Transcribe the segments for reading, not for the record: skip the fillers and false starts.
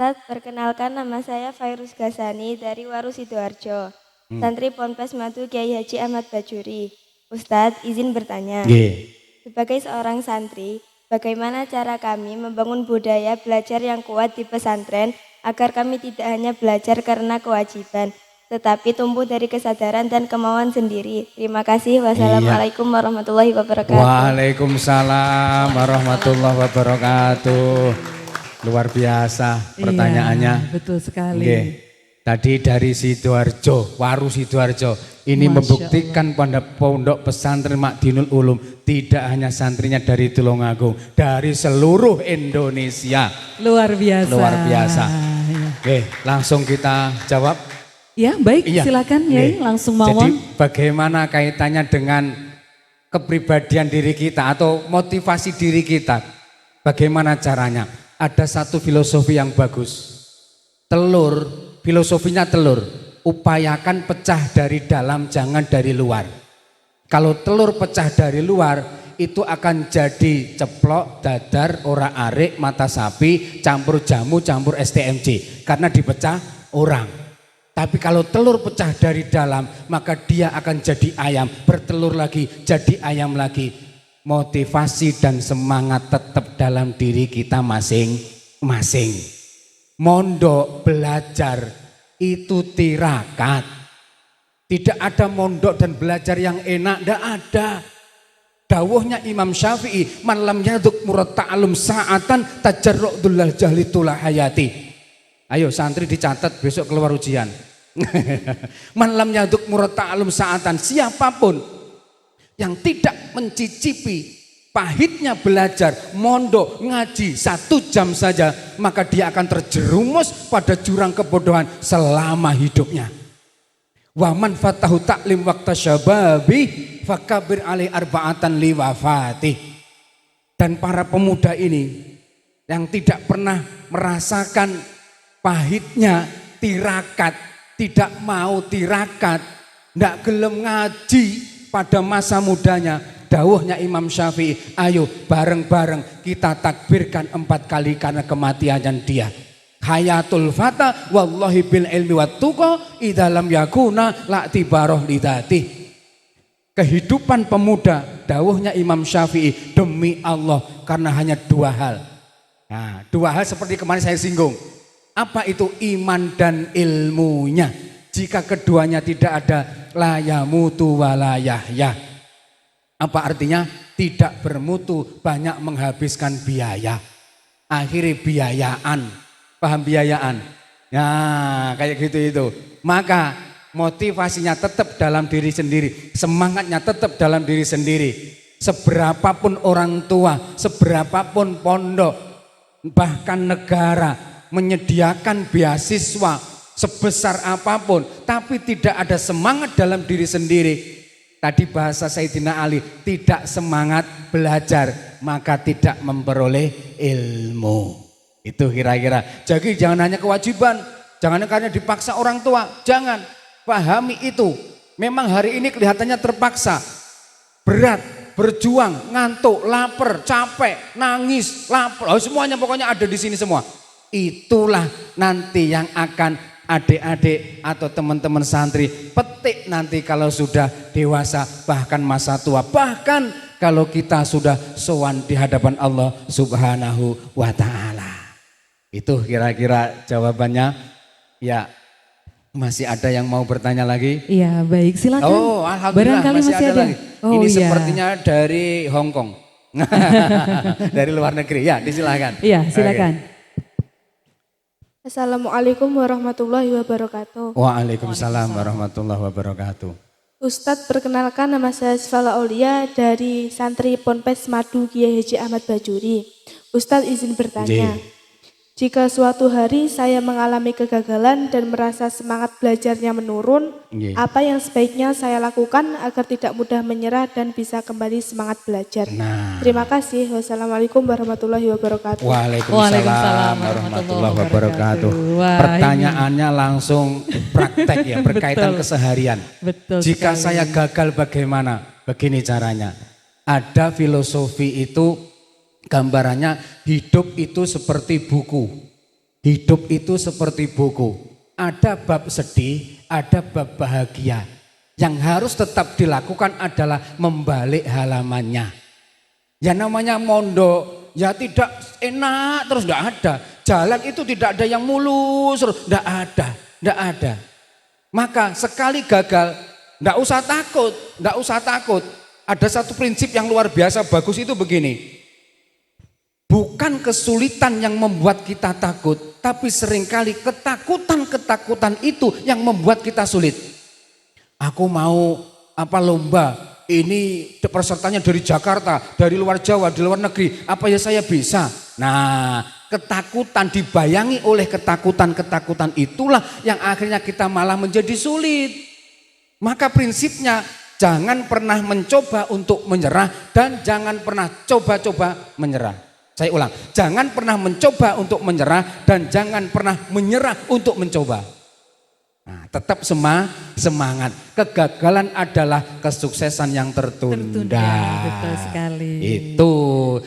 Ustadz, perkenalkan nama saya Fairuz Gasani dari Waru Sidoarjo. Santri Ponpes Madu Kiai Haji Ahmad Bajuri. Ustadz, izin bertanya. Nggih. Sebagai seorang santri, bagaimana cara kami membangun budaya belajar yang kuat di pesantren agar kami tidak hanya belajar karena kewajiban, tetapi tumbuh dari kesadaran dan kemauan sendiri. Terima kasih. Wassalamualaikum warahmatullahi wabarakatuh. Waalaikumsalam warahmatullahi wabarakatuh. Luar biasa pertanyaannya. Iya, betul sekali. Nggih. Tadi dari Sidoarjo, Waru Sidoarjo. Ini membuktikan pada pondok pesantren Madinul Ulum tidak hanya santrinya dari Tulungagung, dari seluruh Indonesia. Luar biasa. Luar biasa. Ya. Oke, langsung kita jawab. Ya, baik, Iya. silakan Yai, langsung mawon. Jadi bagaimana kaitannya dengan kepribadian diri kita atau motivasi diri kita? Bagaimana caranya? Ada satu filosofi yang bagus. Telur, filosofinya telur. Upayakan pecah dari dalam, jangan dari luar. Kalau telur pecah dari luar, itu akan jadi ceplok, dadar, ora-arik, mata sapi, campur jamu, campur STMJ. Karena dipecah orang. Tapi kalau telur pecah dari dalam, maka dia akan jadi ayam, bertelur lagi, jadi ayam lagi. Motivasi dan semangat tetap dalam diri kita masing-masing. Mondok belajar itu tirakat. Tidak ada mondok dan belajar yang enak, tidak ada. Dawuhnya Imam Syafi'i, man lam yaduk murad ta'alum sa'atan tajarru'dullah jahlitulah hayati. Ayo santri dicatat besok keluar ujian. Man lam yaduk murad ta'alum sa'atan, siapapun yang tidak mencicipi pahitnya belajar, mondok, ngaji 1 jam saja, maka dia akan terjerumus pada jurang kebodohan selama hidupnya. Wa man fatahu ta'lim waqta syababi fakabir alai arba'atan liwafati. Dan para pemuda ini yang tidak pernah merasakan pahitnya tirakat, tidak mau tirakat, tidak gelem ngaji pada masa mudanya, dawuhnya Imam Syafi'i, ayo bareng-bareng kita takbirkan 4 kali karena kematiannya dia. Hayatul fata wallahi bil ilmi wat tuqa idza lam yakuna la tibaroh lidati. Kehidupan pemuda, dawuhnya Imam Syafi'i, demi Allah karena hanya 2 hal. Nah, 2 hal seperti kemarin saya singgung. Apa itu? Iman dan ilmunya. Jika keduanya tidak ada, la yamutu wa la yahya. Apa artinya? Tidak bermutu, banyak menghabiskan biaya. Akhirnya biayaan. Paham biayaan? Ya kayak gitu itu. Maka motivasinya tetap dalam diri sendiri. Semangatnya tetap dalam diri sendiri. Seberapapun orang tua, seberapapun pondok, bahkan negara menyediakan beasiswa sebesar apapun, tapi tidak ada semangat dalam diri sendiri. Tadi bahasa Sayyidina Ali, tidak semangat belajar maka tidak memperoleh ilmu. Itu kira-kira. Jadi jangan hanya kewajiban, jangan karena dipaksa orang tua, jangan. Pahami itu. Memang hari ini kelihatannya terpaksa, berat, berjuang, ngantuk, lapar, capek, nangis, lapar, semuanya pokoknya ada di sini semua. Itulah nanti yang akan adik-adik atau teman-teman santri petik nanti kalau sudah dewasa, bahkan masa tua, bahkan kalau kita sudah sowan di hadapan Allah Subhanahu wa ta'ala. Itu kira-kira jawabannya. Ya, masih ada yang mau bertanya lagi? Iya, baik, silakan. Oh, alhamdulillah barangkali masih ada lagi. Oh, ini iya. sepertinya dari Hong Kong. Dari luar negeri. Ya, disilakan. Iya, silakan. Oke. Assalamualaikum warahmatullahi wabarakatuh. Waalaikumsalam warahmatullahi wabarakatuh. Ustadz, perkenalkan nama saya Sifala Aulia dari santri Ponpes Madu Kiai Haji Ahmad Bajuri. Ustadz, izin bertanya. Jika suatu hari saya mengalami kegagalan dan merasa semangat belajarnya menurun, apa yang sebaiknya saya lakukan agar tidak mudah menyerah dan bisa kembali semangat belajar? Terima kasih. Wassalamualaikum warahmatullahi wabarakatuh. Waalaikumsalam warahmatullahi wabarakatuh. Pertanyaannya langsung praktek ya, berkaitan keseharian. Betul Jika sekali. saya gagal bagaimana? Begini caranya. Ada filosofi itu, gambarannya hidup itu seperti buku. Hidup itu seperti buku. Ada bab sedih, ada bab bahagia. Yang harus tetap dilakukan adalah membalik halamannya. Ya namanya mondok, ya tidak enak terus tidak ada. Jalan itu tidak ada yang mulus terus, tidak ada. Maka sekali gagal, tidak usah takut. Ada satu prinsip yang luar biasa bagus itu begini. Bukan kesulitan yang membuat kita takut, tapi seringkali ketakutan itu yang membuat kita sulit. Aku mau lomba, ini pesertanya dari Jakarta, dari luar Jawa, di luar negeri, apa ya saya bisa? Nah, ketakutan dibayangi oleh ketakutan itulah yang akhirnya kita malah menjadi sulit. Maka prinsipnya jangan pernah mencoba untuk menyerah dan jangan pernah coba-coba menyerah. Saya ulang, jangan pernah mencoba untuk menyerah dan jangan pernah menyerah untuk mencoba. Nah, tetap semangat. Kegagalan adalah kesuksesan yang tertunda. Betul sekali. Itu.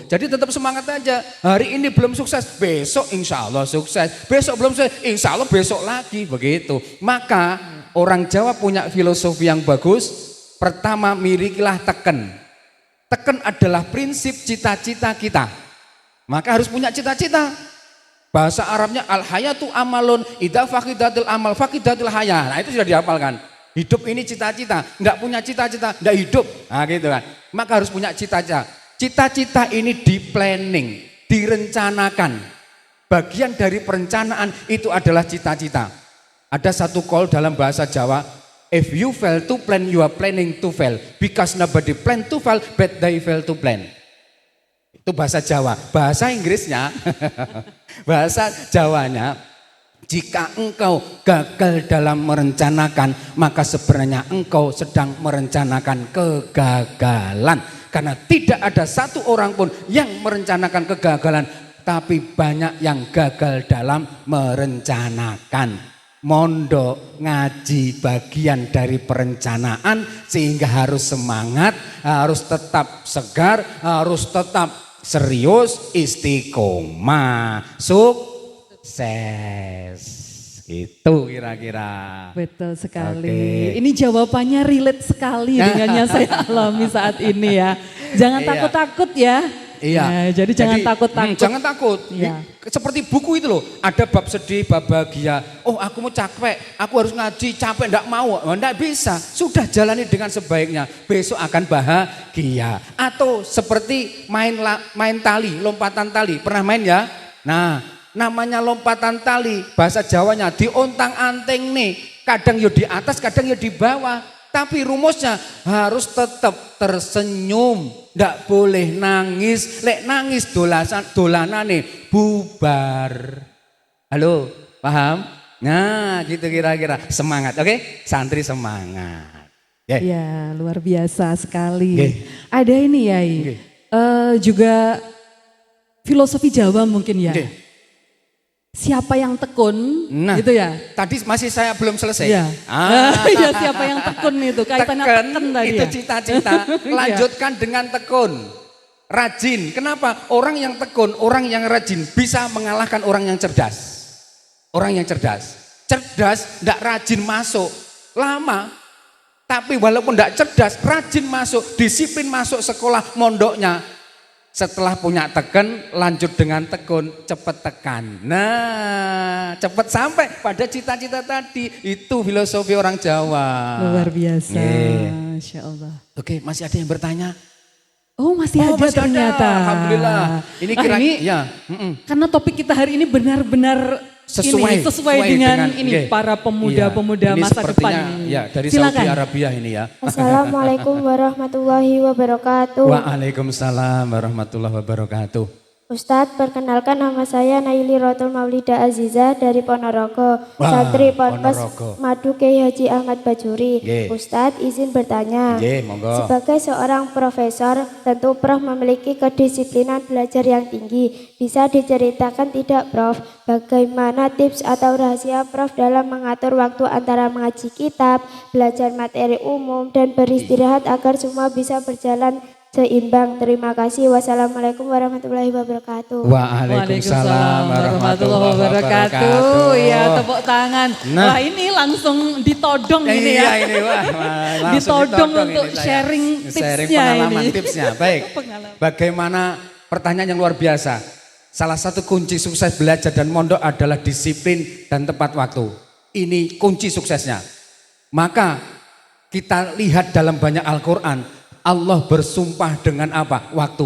Jadi tetap semangat aja. Hari ini belum sukses, besok insya Allah sukses. Besok belum sukses, insya Allah besok lagi. Begitu. Maka orang Jawa punya filosofi yang bagus. Pertama, milikilah teken. Teken adalah prinsip cita-cita kita. Maka harus punya cita-cita. Bahasa Arabnya al-hayatu amalun idza faqidatul amal faqidatul haya. Nah itu sudah dihafalkan. Hidup ini cita-cita. Enggak punya cita-cita, enggak hidup. Nah gitu kan. Maka harus punya cita-cita. Cita-cita ini di planning, direncanakan. Bagian dari perencanaan itu adalah cita-cita. Ada satu call dalam bahasa Jawa. If you fail to plan, you are planning to fail. Because nobody plan to fail, but they fail to plan. Itu bahasa Jawa. Bahasa Inggrisnya, bahasa Jawanya, jika engkau gagal dalam merencanakan, maka sebenarnya engkau sedang merencanakan kegagalan. Karena tidak ada satu orang pun yang merencanakan kegagalan, tapi banyak yang gagal dalam merencanakan. Mondok, ngaji bagian dari perencanaan sehingga harus semangat, harus tetap segar, harus tetap serius, istiqomah, sukses. Itu kira-kira. Betul sekali. Oke. Ini jawabannya relate sekali dengan yang saya alami saat ini ya. Jangan takut-takut ya. Iya. Nah, jadi jangan takut-takut. Jangan takut. Iya. Seperti buku itu loh. Ada bab sedih, bab bahagia. Oh aku mau capek, aku harus ngaji, capek, enggak mau. Enggak bisa. Sudah jalani dengan sebaiknya. Besok akan bahagia. Atau seperti main tali, lompatan tali. Pernah main ya? Nah, namanya lompatan tali. Bahasa Jawanya diontang-anting nih. Kadang ya di atas, kadang ya di bawah. Tapi rumusnya harus tetap tersenyum, ndak boleh nangis. Lek nangis dolanane bubar. Halo, paham? Nah, gitu kira-kira. Semangat, oke? Santri semangat. Ya, luar biasa sekali. Okay. Ada ini Yai, Okay. juga filosofi Jawa mungkin ya. Okay. Siapa yang tekun, Nah, gitu ya. tadi masih saya belum selesai. Iya. Ya, siapa yang tekun itu, kaitannya tekun tadi itu ya. cita-cita. Lanjutkan dengan tekun. Rajin. Kenapa? Orang yang tekun, orang yang rajin bisa mengalahkan orang yang cerdas. Orang yang cerdas. Cerdas, tidak rajin masuk. Lama. Tapi walaupun tidak cerdas, rajin masuk. Disiplin masuk sekolah mondoknya. Setelah punya teken, lanjut dengan tekun, cepat tekan. Nah, cepat sampai pada cita-cita tadi. Itu filosofi orang Jawa. Luar biasa, Yeah. Masya Allah. Oke, masih ada yang bertanya? Oh masih ada masih ternyata. Ada. Alhamdulillah. Ini kira ya. Karena topik kita hari ini benar-benar sesuai dengan ini okay. para pemuda-pemuda Ini masa depan. sepertinya ya dari Silakan. Saudi Arabia ini ya. Assalamualaikum warahmatullahi wabarakatuh. Waalaikumsalam warahmatullahi wabarakatuh. Ustadz, perkenalkan nama saya Naili Rotul Maulida Aziza dari Ponorogo, Wah, santri Ponpes Ponorogo. Madu Kiai Haji Ahmad Bajuri. Ye. Ustadz, izin bertanya. Ye, monggo. Sebagai seorang profesor, tentu Prof memiliki kedisiplinan belajar yang tinggi. Bisa diceritakan tidak, Prof, bagaimana tips atau rahasia Prof dalam mengatur waktu antara mengaji kitab, belajar materi umum, dan beristirahat agar semua bisa berjalan seimbang. Terima kasih. Wassalamualaikum warahmatullahi wabarakatuh. Waalaikumsalam warahmatullahi wabarakatuh. Ya, tepuk tangan. Nah. Wah, ini langsung ditodong ini ya. Iya ini wah, langsung Ditodong untuk ini saya. sharing Sharing tipsnya pengalaman ini. tipsnya. Baik. Pengalaman. Bagaimana pertanyaan yang luar biasa. Salah satu kunci sukses belajar dan mondok adalah disiplin dan tepat waktu. Ini kunci suksesnya. Maka kita lihat dalam banyak Al-Quran, Allah bersumpah dengan apa? Waktu.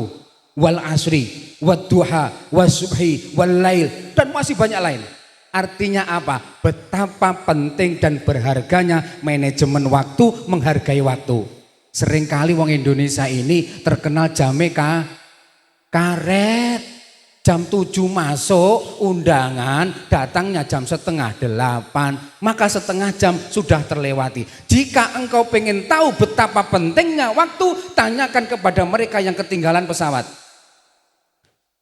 Wal asri, wad duha, was subhi, wal lail, dan masih banyak lain. Artinya apa? Betapa penting dan berharganya manajemen waktu, menghargai waktu. Seringkali wong Indonesia ini terkenal jame karet. Jam 7 masuk undangan, datangnya jam 7:30, maka setengah jam sudah terlewati. Jika engkau pengen tahu betapa pentingnya waktu, tanyakan kepada mereka yang ketinggalan pesawat.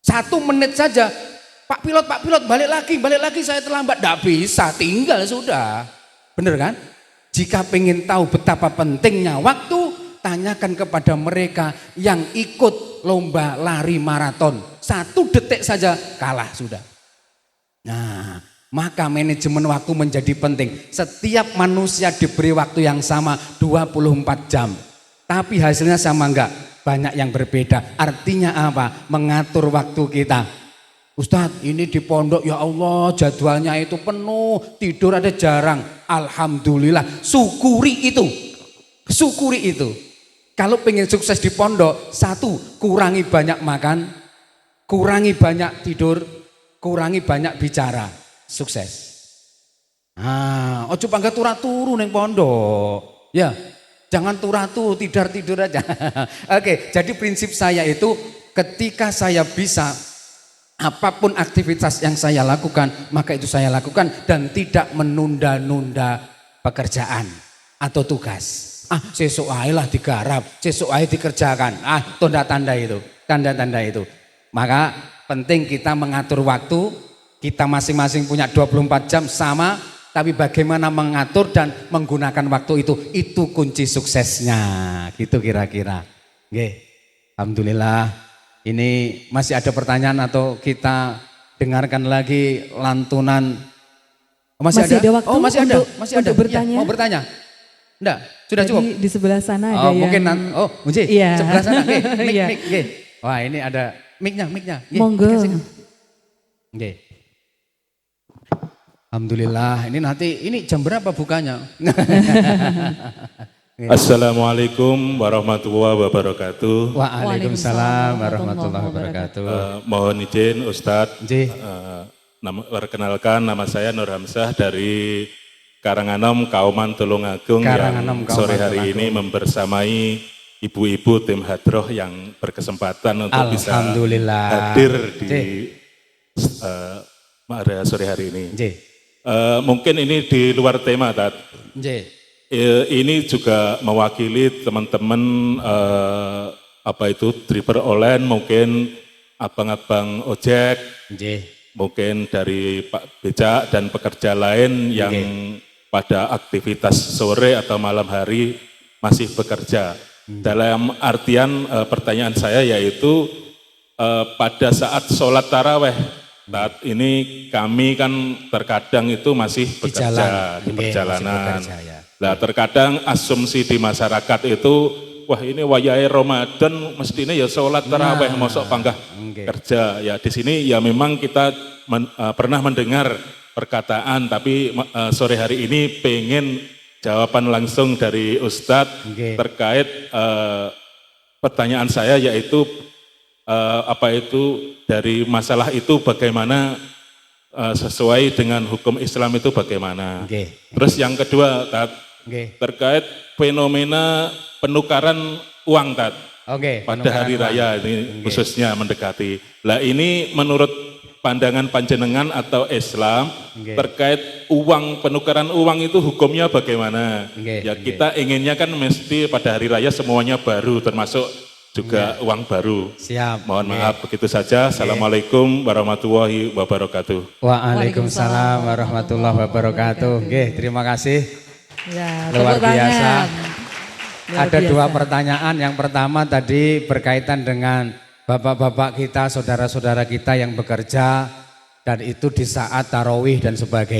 1 menit saja, Pak pilot balik lagi saya terlambat. Tidak bisa, tinggal sudah. Bener kan? Jika pengen tahu betapa pentingnya waktu, tanyakan kepada mereka yang ikut lomba lari maraton. 1 detik saja kalah sudah. Nah, maka manajemen waktu menjadi penting. Setiap manusia diberi waktu yang sama 24 jam. Tapi hasilnya sama enggak? Banyak yang berbeda. Artinya apa? Mengatur waktu kita. Ustadz, ini di pondok ya Allah jadwalnya itu penuh, tidur ada jarang. Alhamdulillah, syukuri itu. Syukuri itu. Kalau pengen sukses di pondok, 1, kurangi banyak makan, kurangi banyak tidur, kurangi banyak bicara. Sukses. Ojo pangga turu neng pondok. Ya, jangan turu tidur aja. Oke, jadi prinsip saya itu ketika saya bisa apapun aktivitas yang saya lakukan, maka itu saya lakukan dan tidak menunda-nunda pekerjaan atau tugas. Sesuk ae lah digarap, sesuk ae dikerjakan. Tanda-tanda itu. Maka penting kita mengatur waktu, kita masing-masing punya 24 jam sama, tapi bagaimana mengatur dan menggunakan waktu itu kunci suksesnya. Gitu kira-kira. Nggih. Alhamdulillah. Ini masih ada pertanyaan atau kita dengarkan lagi lantunan? Masih ada waktu untuk bertanya? Ya, mau bertanya? Enggak, sudah cukup. Di sebelah sana ada yang... Mungkin Munji, Iya. sebelah sana. Mic. Iya. Wah, ini ada mic-nya. Monggo. Nggih. Alhamdulillah, ini jam berapa bukanya? Assalamualaikum warahmatullahi wabarakatuh. Waalaikumsalam warahmatullahi wabarakatuh. Mohon izin Ustadz, Perkenalkan nama saya Nur Hamzah dari Karanganom Kauman Tulungagung yang sore hari ini membersamai ibu-ibu tim hadroh yang berkesempatan untuk bisa hadir di sore hari ini. Mungkin ini di luar tema, Tat. Ini juga mewakili teman-teman driver online, mungkin abang-abang ojek, mungkin dari Pak Becak dan pekerja lain yang pada aktivitas sore atau malam hari masih bekerja. Dalam artian pertanyaan saya yaitu pada saat sholat taraweh, saat ini kami kan terkadang itu masih bekerja di perjalanan. Nah, terkadang asumsi di masyarakat itu, wah ini wayai Ramadan mestinya ya sholat taraweh, mosok panggah kerja. Ya di sini ya memang kita pernah mendengar perkataan, tapi sore hari ini pengen jawaban langsung dari Ustadz terkait pertanyaan saya yaitu dari masalah itu bagaimana sesuai dengan hukum Islam itu bagaimana. Terus yang kedua, terkait fenomena penukaran uang, pada hari raya ini khususnya mendekati. Lah ini menurut pandangan panjenengan atau Islam terkait uang, penukaran uang itu hukumnya bagaimana? Kita inginnya kan mesti pada hari raya semuanya baru, termasuk juga uang baru. Siap. Mohon maaf, begitu saja. Assalamualaikum warahmatullahi wabarakatuh. Waalaikumsalam warahmatullahi wabarakatuh. Terima kasih. Ya, Luar biasa. Luar Ada biasa. dua pertanyaan. Yang pertama tadi berkaitan dengan bapak-bapak kita, saudara-saudara kita yang bekerja dan itu di saat tarawih dan sebagainya.